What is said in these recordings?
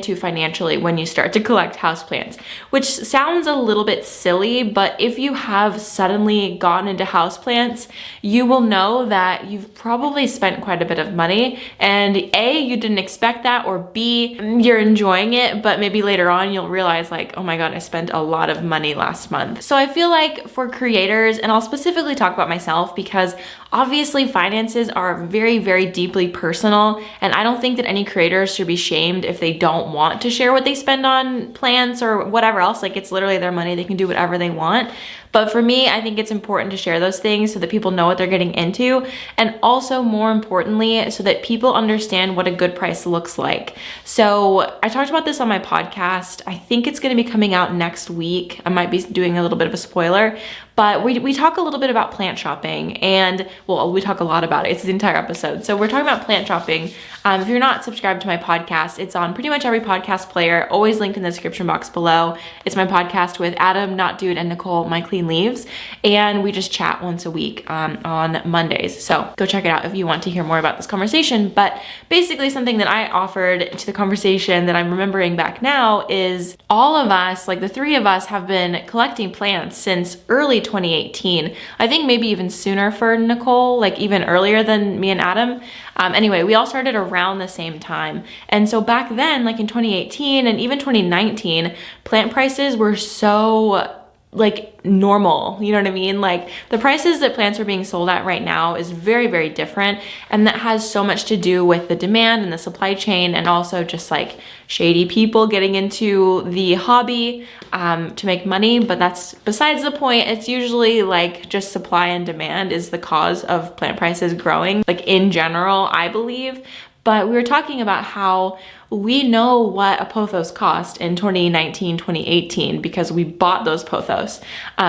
to financially when you start to collect houseplants, which sounds a little bit silly, but if you have suddenly gotten into houseplants, you will know that you've probably spent quite a bit of money, and A, you didn't expect that, or B, you're enjoying it, but maybe later on you'll realize like, oh my God, I spent a lot of money last month. So I feel like for creators, and I'll specifically talk about myself because obviously finances are very, very deeply personal, and I don't think that any creators should be shamed if they don't want to share what they spend on plants or whatever else. Like, it's literally their money, they can do whatever they want. But for me, I think it's important to share those things so that people know what they're getting into, and also more importantly, so that people understand what a good price looks like. So I talked about this on my podcast. I think it's going to be coming out next week. I might be doing a little bit of a spoiler, but we talk a little bit about plant shopping, and well, we talk a lot about it. It's the entire episode. So we're talking about plant shopping. If you're not subscribed to my podcast, it's on pretty much every podcast player, always linked in the description box below. It's my podcast with Adam, Not Dude, and Nicole, My Clean Leaves, and we just chat once a week on Mondays. So go check it out if you want to hear more about this conversation. But basically something that I offered to the conversation that I'm remembering back now is all of us, like the three of us, have been collecting plants since early 2018. I think maybe even sooner for Nicole, like even earlier than me and Adam. Anyway, we all started around the same time. And so back then, like in 2018 and even 2019, plant prices were so like normal, you know what I mean? Like the prices that plants are being sold at right now is very, very different. And that has so much to do with the demand and the supply chain, and also just like shady people getting into the hobby to make money. But that's besides the point. It's usually like just supply and demand is the cause of plant prices growing, like in general, I believe. But we were talking about how we know what a pothos cost in 2019, 2018 because we bought those pothos.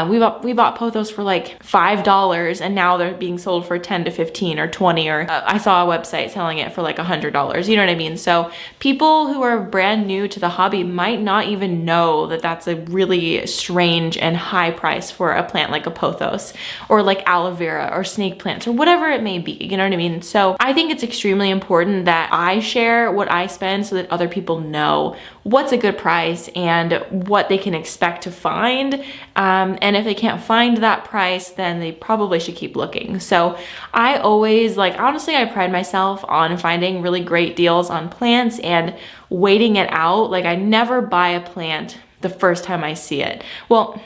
We bought pothos for like $5, and now they're being sold for 10 to 15 or 20, or I saw a website selling it for like $100. You know what I mean? So people who are brand new to the hobby might not even know that that's a really strange and high price for a plant like a pothos, or like aloe vera or snake plants or whatever it may be. You know what I mean? So I think it's extremely important that I share what I spend so that other people know what's a good price and what they can expect to find. And if they can't find that price, then they probably should keep looking. So I always, like, honestly, I pride myself on finding really great deals on plants and waiting it out. Like, I never buy a plant the first time I see it. Well,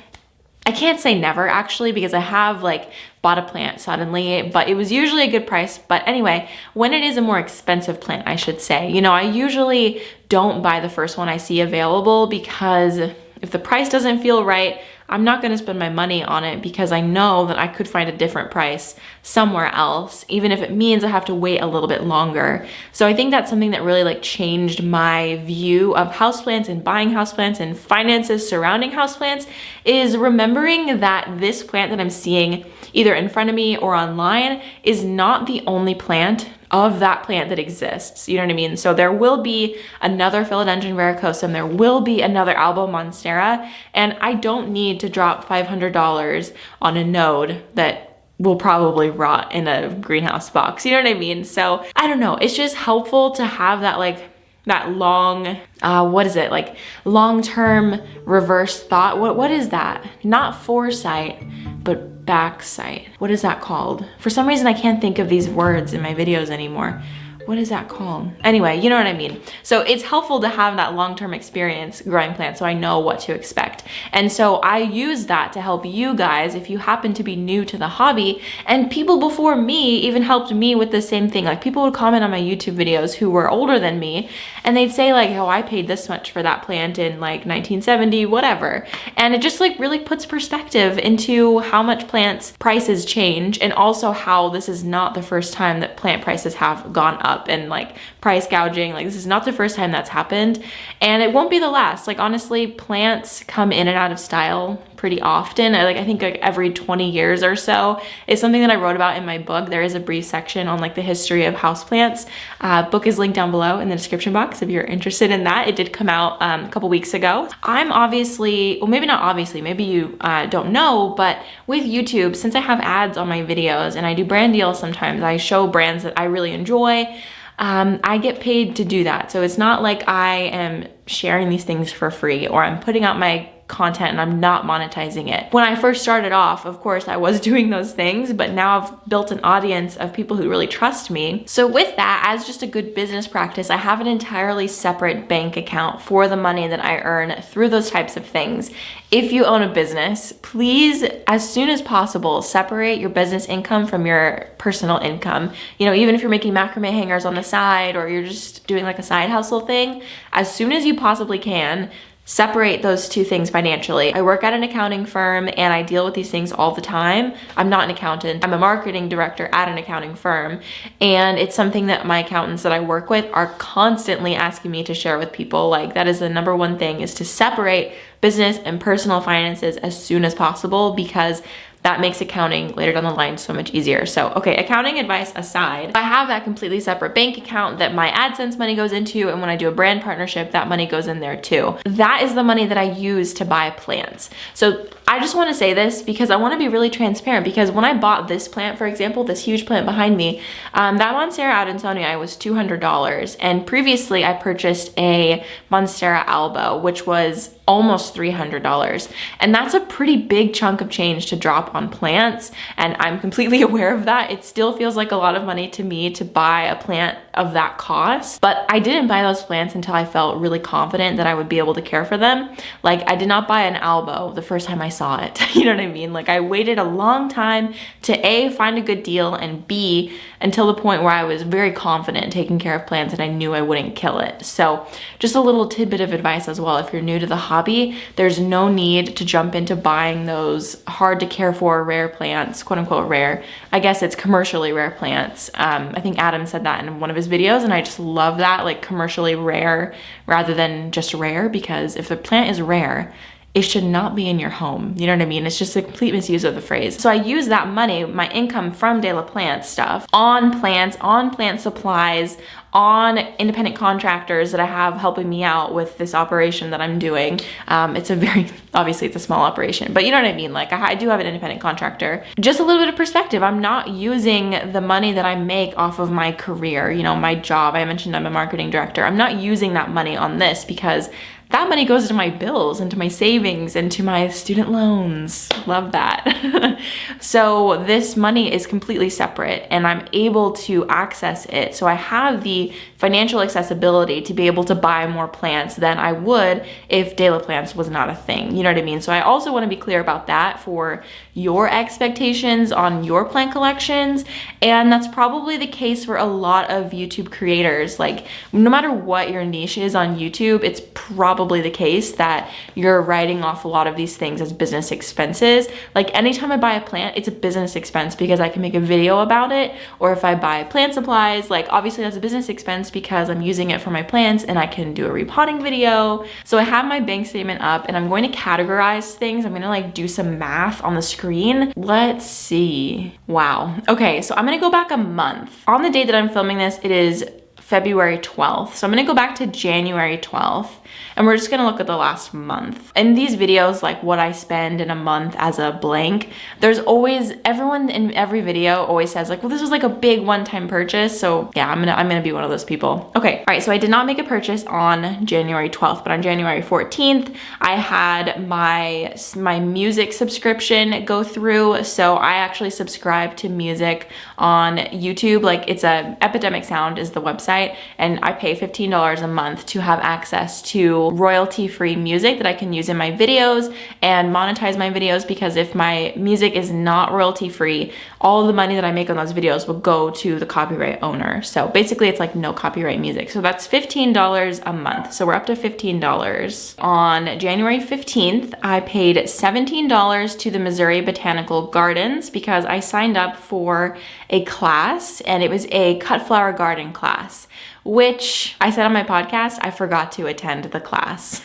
I can't say never actually, because I have like bought a plant suddenly, but it was usually a good price. But anyway, when it is a more expensive plant, I should say, you know, I usually don't buy the first one I see available, because if the price doesn't feel right, I'm not going to spend my money on it, because I know that I could find a different price somewhere else, even if it means I have to wait a little bit longer. So I think that's something that really like changed my view of houseplants and buying houseplants and finances surrounding houseplants, is remembering that this plant that I'm seeing either in front of me or online is not the only plant of that plant that exists. You know what I mean? So there will be another Philodendron verrucosum, there will be another Alba monstera, and I don't need to drop $500 on a node that will probably rot in a greenhouse box. You know what I mean? So I don't know, it's just helpful to have that like that long, what is it? Like long-term reverse thought. What is that? Not foresight, but backsight. What is that called? For some reason, I can't think of these words in my videos anymore. What is that called? Anyway, you know what I mean. So it's helpful to have that long-term experience growing plants so I know what to expect. And so I use that to help you guys if you happen to be new to the hobby. And people before me even helped me with the same thing. Like people would comment on my YouTube videos who were older than me, and they'd say like, oh, I paid this much for that plant in like 1970, whatever. And it just like really puts perspective into how much plants prices change, and also how this is not the first time that plant prices have gone up and like price gouging. Like this is not the first time that's happened, and it won't be the last. Like honestly, plants come in and out of style pretty often. I think like every 20 years or so. It's something that I wrote about in my book. There is a brief section on like the history of houseplants. Book is linked down below in the description box if you're interested in that. It did come out a couple weeks ago. I'm obviously, well maybe not obviously, maybe you don't know, but with YouTube, since I have ads on my videos and I do brand deals sometimes, I show brands that I really enjoy. I get paid to do that. So it's not like I am sharing these things for free or I'm putting out my content and I'm not monetizing it. When I first started off, of course, I was doing those things, but now I've built an audience of people who really trust me. So with that, as just a good business practice, I have an entirely separate bank account for the money that I earn through those types of things. If you own a business, please, as soon as possible, separate your business income from your personal income. You know, even if you're making macrame hangers on the side or you're just doing like a side hustle thing, as soon as you possibly can, separate those two things financially. I work at an accounting firm and I deal with these things all the time. I'm not an accountant. I'm a marketing director at an accounting firm. And it's something that my accountants that I work with are constantly asking me to share with people. Like, that is the number one thing, is to separate business and personal finances as soon as possible, because that makes accounting later down the line so much easier. So, okay, accounting advice aside, I have that completely separate bank account that my AdSense money goes into, and when I do a brand partnership, that money goes in there too. That is the money that I use to buy plants. So I just want to say this because I want to be really transparent, because when I bought this plant, for example, this huge plant behind me, that Monstera adansonii was $200. And previously I purchased a Monstera albo, which was almost $300. And that's a pretty big chunk of change to drop on plants. And I'm completely aware of that. It still feels like a lot of money to me to buy a plant of that cost. But I didn't buy those plants until I felt really confident that I would be able to care for them. Like, I did not buy an albo the first time I saw it. You know what I mean? Like, I waited a long time to A, find a good deal, and B, until the point where I was very confident taking care of plants and I knew I wouldn't kill it. So just a little tidbit of advice as well. If you're new to the hobby, there's no need to jump into buying those hard to care for rare plants, quote unquote rare. I guess it's commercially rare plants. I think Adam said that in one of his videos, and I just love that, like commercially rare rather than just rare, because if the plant is rare, it should not be in your home. You know what I mean? It's just a complete misuse of the phrase. So I use that money, my income from De La Plant stuff, on plants, on plant supplies, on independent contractors that I have helping me out with this operation that I'm doing. It's a very, obviously it's a small operation, but you know what I mean? Like, I do have an independent contractor. Just a little bit of perspective. I'm not using the money that I make off of my career, you know, my job. I mentioned I'm a marketing director. I'm not using that money on this, because that money goes to my bills and to my savings and to my student loans. Love that. So this money is completely separate and I'm able to access it. So I have the financial accessibility to be able to buy more plants than I would if De La Plants was not a thing. You know what I mean? So I also want to be clear about that for your expectations on your plant collections. And that's probably the case for a lot of YouTube creators. Like, no matter what your niche is on YouTube, it's probably the case that you're writing off a lot of these things as business expenses. Like, anytime I buy a plant, it's a business expense because I can make a video about it. Or if I buy plant supplies, like, obviously that's a business expense because I'm using it for my plants and I can do a repotting video. So I have my bank statement up and I'm going to categorize things. I'm gonna like do some math on the screen. Let's see. Wow. Okay, so I'm gonna go back a month. On the day that I'm filming this, it is February 12th. So I'm gonna go back to January 12th and we're just gonna look at the last month. In these videos, like what I spend in a month as a blank, there's always, everyone in every video always says like, well, this was like a big one-time purchase. So yeah, I'm gonna be one of those people. Okay, all right, so I did not make a purchase on January 12th, but on January 14th, I had my music subscription go through. So I actually subscribe to music on YouTube. Like, it's Epidemic Sound is the website, and I pay $15 a month to have access to royalty-free music that I can use in my videos and monetize my videos, because if my music is not royalty-free, all of the money that I make on those videos will go to the copyright owner. So basically it's like no copyright music. So that's $15 a month. So we're up to $15. On January 15th, I paid $17 to the Missouri Botanical Gardens because I signed up for a class, and it was a cut flower garden class, which I said on my podcast, I forgot to attend the class,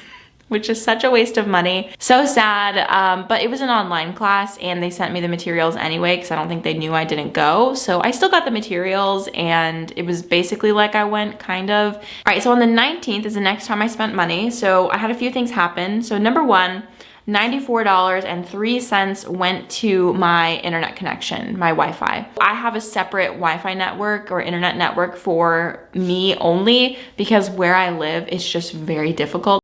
which is such a waste of money. So sad, but it was an online class and they sent me the materials anyway because I don't think they knew I didn't go. So I still got the materials and it was basically like I went, kind of. All right, so on the 19th is the next time I spent money. So I had a few things happen. So number one, $94.03 went to my internet connection, my Wi-Fi. I have a separate Wi-Fi network or internet network for me only because where I live is just very difficult.